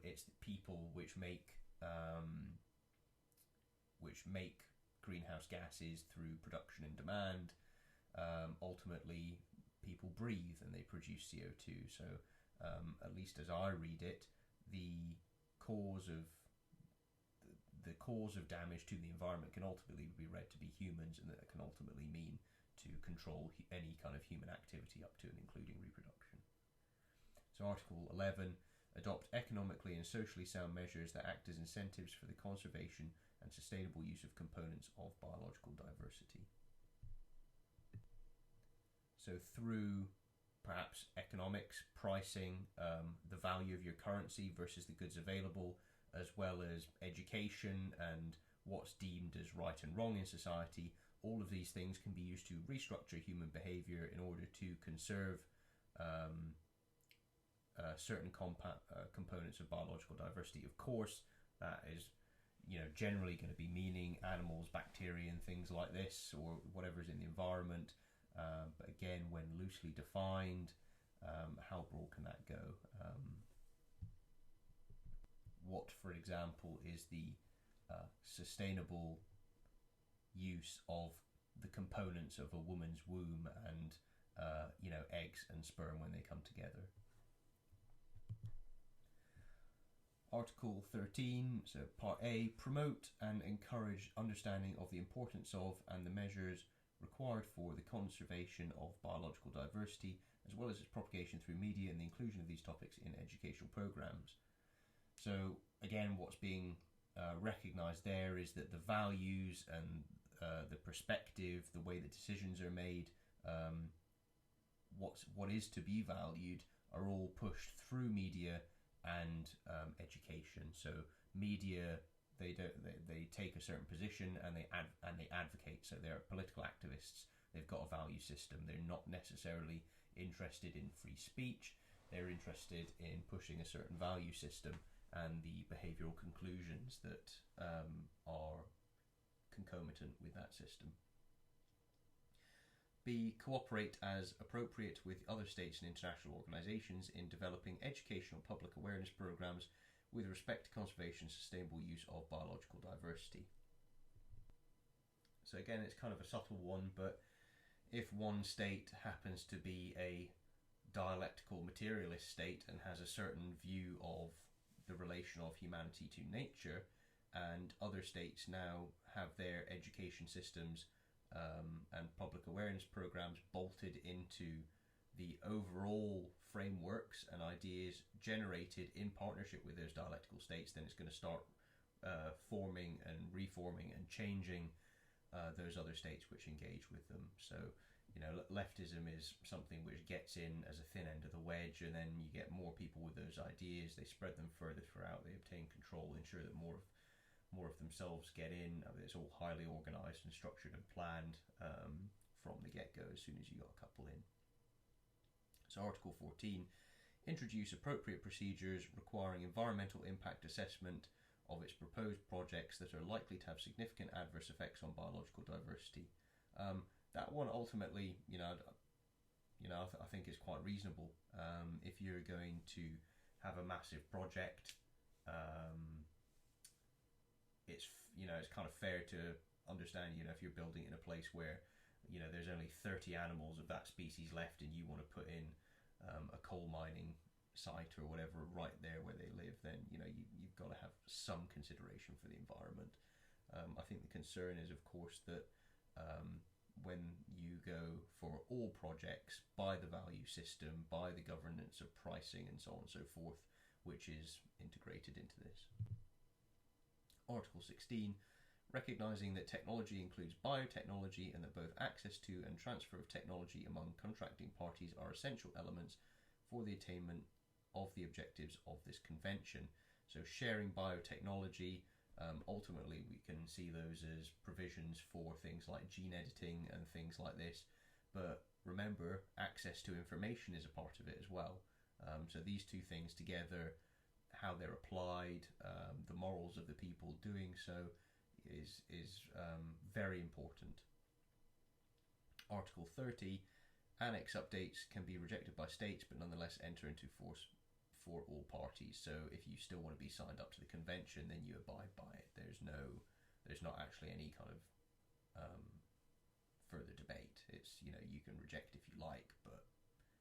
it's the people which make greenhouse gases through production and demand. Ultimately, people breathe and they produce CO2. So, at least as I read it, the cause of damage to the environment can ultimately be read to be humans, and that it can ultimately mean to control any kind of human activity up to and including reproduction. So Article 11, adopt economically and socially sound measures that act as incentives for the conservation and sustainable use of components of biological diversity. So through perhaps economics, pricing, the value of your currency versus the goods available, as well as education and what's deemed as right and wrong in society, all of these things can be used to restructure human behavior in order to conserve certain components of biological diversity. Of course, that is generally going to be meaning animals, bacteria, and things like this, or whatever's in the environment. But again, when loosely defined, how broad can that go? What, for example, is the sustainable use of the components of a woman's womb and eggs and sperm when they come together? Article 13, so Part A, promote and encourage understanding of the importance of and the measures required for the conservation of biological diversity, as well as its propagation through media and the inclusion of these topics in educational programs. So again, what's being recognised there is that the values and the perspective, the way that decisions are made, what is to be valued, are all pushed through media and education. So media, they take a certain position and they advocate. So they're political activists. They've got a value system. They're not necessarily interested in free speech. They're interested in pushing a certain value system and the behavioural conclusions that are concomitant with that system. B, cooperate as appropriate with other states and international organisations in developing educational public awareness programmes with respect to conservation and sustainable use of biological diversity. So again, it's kind of a subtle one, but if one state happens to be a dialectical materialist state and has a certain view of the relation of humanity to nature, and other states now have their education systems and public awareness programs bolted into the overall frameworks and ideas generated in partnership with those dialectical states, then it's going to start forming and reforming and changing those other states which engage with them. So, leftism is something which gets in as a thin end of the wedge, and then you get more people with those ideas. They spread them further throughout. They obtain control, ensure that more of themselves get in. It's all highly organised and structured and planned from the get-go as soon as you got a couple in. So Article 14, introduce appropriate procedures requiring environmental impact assessment of its proposed projects that are likely to have significant adverse effects on biological diversity. That one ultimately, I think is quite reasonable. If you're going to have a massive project, it's kind of fair to understand, if you're building in a place where, there's only 30 animals of that species left, and you want to put in a coal mining site or whatever right there where they live, then you've got to have some consideration for the environment. I think the concern is, of course, that when you go for all projects by the value system, by the governance of pricing and so on and so forth, which is integrated into this. Article 16, recognising that technology includes biotechnology and that both access to and transfer of technology among contracting parties are essential elements for the attainment of the objectives of this convention. So sharing biotechnology, ultimately we can see those as provisions for things like gene editing and things like this, but remember, access to information is a part of it as well. So these two things together, how they're applied, the morals of the people doing so, is very important. Article 30, annex updates can be rejected by states but nonetheless enter into force for all parties. So if you still want to be signed up to the convention, then you abide by it. There's not actually any kind of further debate. It's, you can reject if you like, but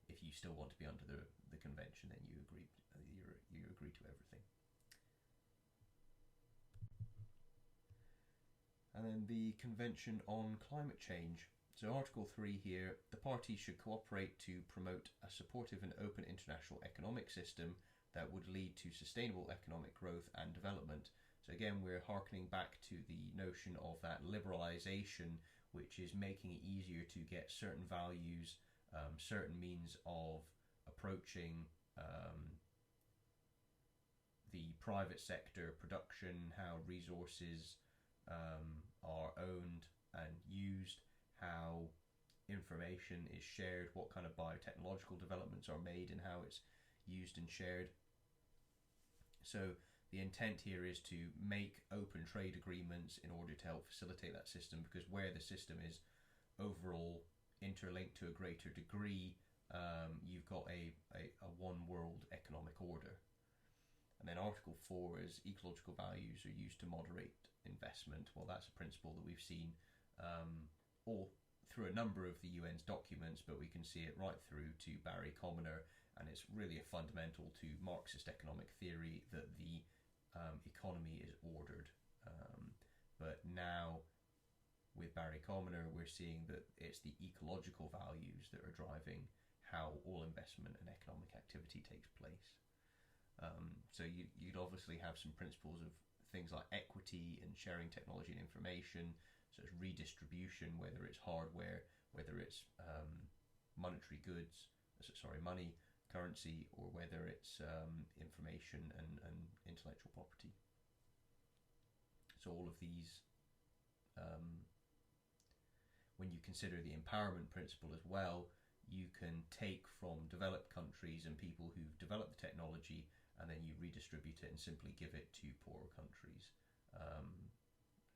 if you still want to be under the convention, then you agree to everything. And then the Convention on Climate Change. So Article 3 here, the parties should cooperate to promote a supportive and open international economic system that would lead to sustainable economic growth and development. So again, we're harkening back to the notion of that liberalisation, which is making it easier to get certain values, certain means of approaching the private sector production, how resources are owned and used, how information is shared, what kind of biotechnological developments are made and how it's used and shared. So the intent here is to make open trade agreements in order to help facilitate that system, because where the system is overall interlinked to a greater degree, you've got a one world economic order. And then Article 4 is ecological values are used to moderate investment. Well, that's a principle that we've seen all through a number of the UN's documents, but we can see it right through to Barry Commoner, and it's really a fundamental to Marxist economic theory that the economy is ordered. But now with Barry Commoner, we're seeing that it's the ecological values that are driving how all investment and economic activity takes place. So you'd obviously have some principles of things like equity and sharing technology and information. So it's redistribution, whether it's hardware, whether it's monetary goods, money, currency, or whether it's information and intellectual property. So all of these, when you consider the empowerment principle as well, you can take from developed countries and people who've developed the technology, and then you redistribute it and simply give it to poorer countries.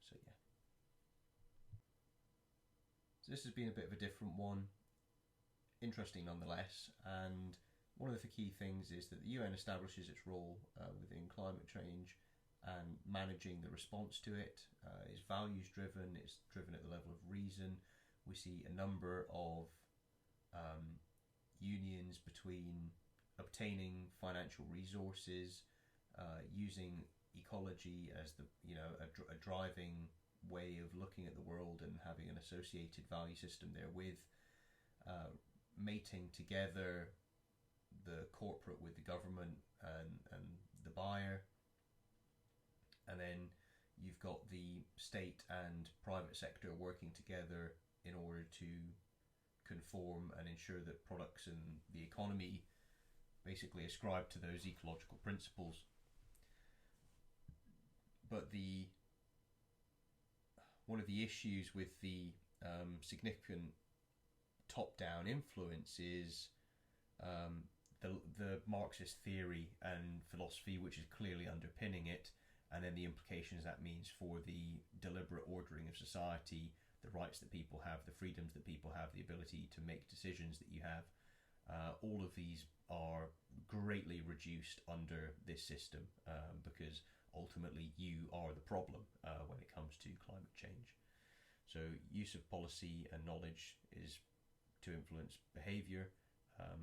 So yeah. So this has been a bit of a different one. Interesting nonetheless, and one of the key things is that the UN establishes its role within climate change, and managing the response to it is values driven, it's driven at the level of reason. We see a number of unions between obtaining financial resources, using ecology as a driving way of looking at the world and having an associated value system therewith, mating together the corporate with the government and the buyer, and then you've got the state and private sector working together in order to conform and ensure that products and the economy basically ascribe to those ecological principles. But one of the issues with the significant top-down influence is the Marxist theory and philosophy, which is clearly underpinning it, and then the implications that means for the deliberate ordering of society, the rights that people have, the freedoms that people have, the ability to make decisions that you have. All of these are greatly reduced under this system because ultimately you are the problem when it comes to climate change. So use of policy and knowledge is to influence behaviour.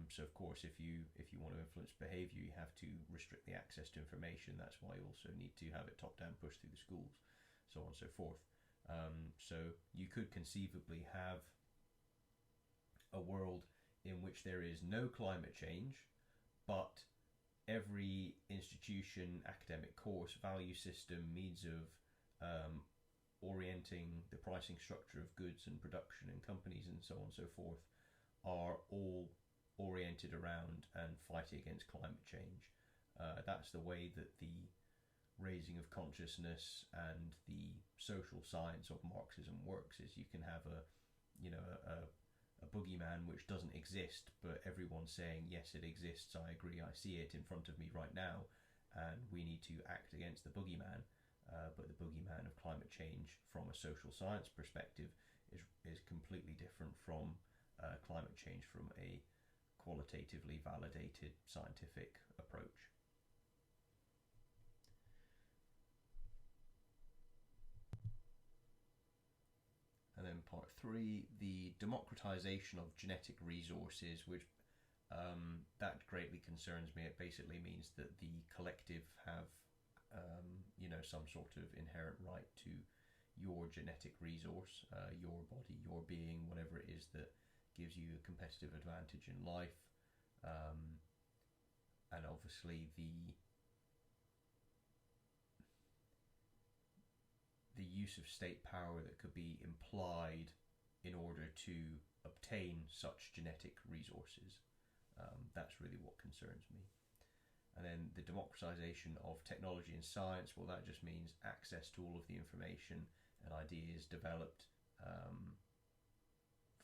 So of course, if you want to influence behaviour, you have to restrict the access to information. That's why you also need to have it top down, pushed through the schools, so on and so forth. So you could conceivably have a world in which there is no climate change, but every institution, academic course, value system, means of orienting the pricing structure of goods and production and companies and so on and so forth are all oriented around and fighting against climate change. That's the way that the raising of consciousness and the social science of Marxism works. Is you can have a a boogeyman which doesn't exist, but everyone's saying, yes, it exists, I agree, I see it in front of me right now, and we need to act against the boogeyman. But the boogeyman of climate change from a social science perspective is completely different from climate change from a qualitatively validated scientific approach. And then part 3, the democratization of genetic resources, which that greatly concerns me. It basically means that the collective have some sort of inherent right to your genetic resource, your body, your being, whatever it is that gives you a competitive advantage in life. And obviously the use of state power that could be implied in order to obtain such genetic resources. That's really what concerns me. And then the democratization of technology and science, well, that just means access to all of the information and ideas developed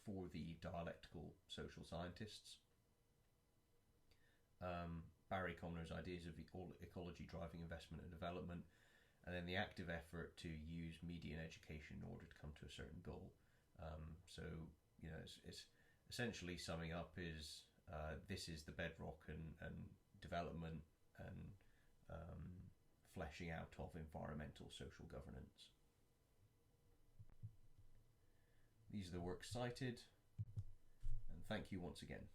for the dialectical social scientists. Barry Commoner's ideas of ecology driving investment and development, and then the active effort to use media and education in order to come to a certain goal. It's essentially summing up is this is the bedrock and development and fleshing out of environmental social governance. These are the works cited, and thank you once again.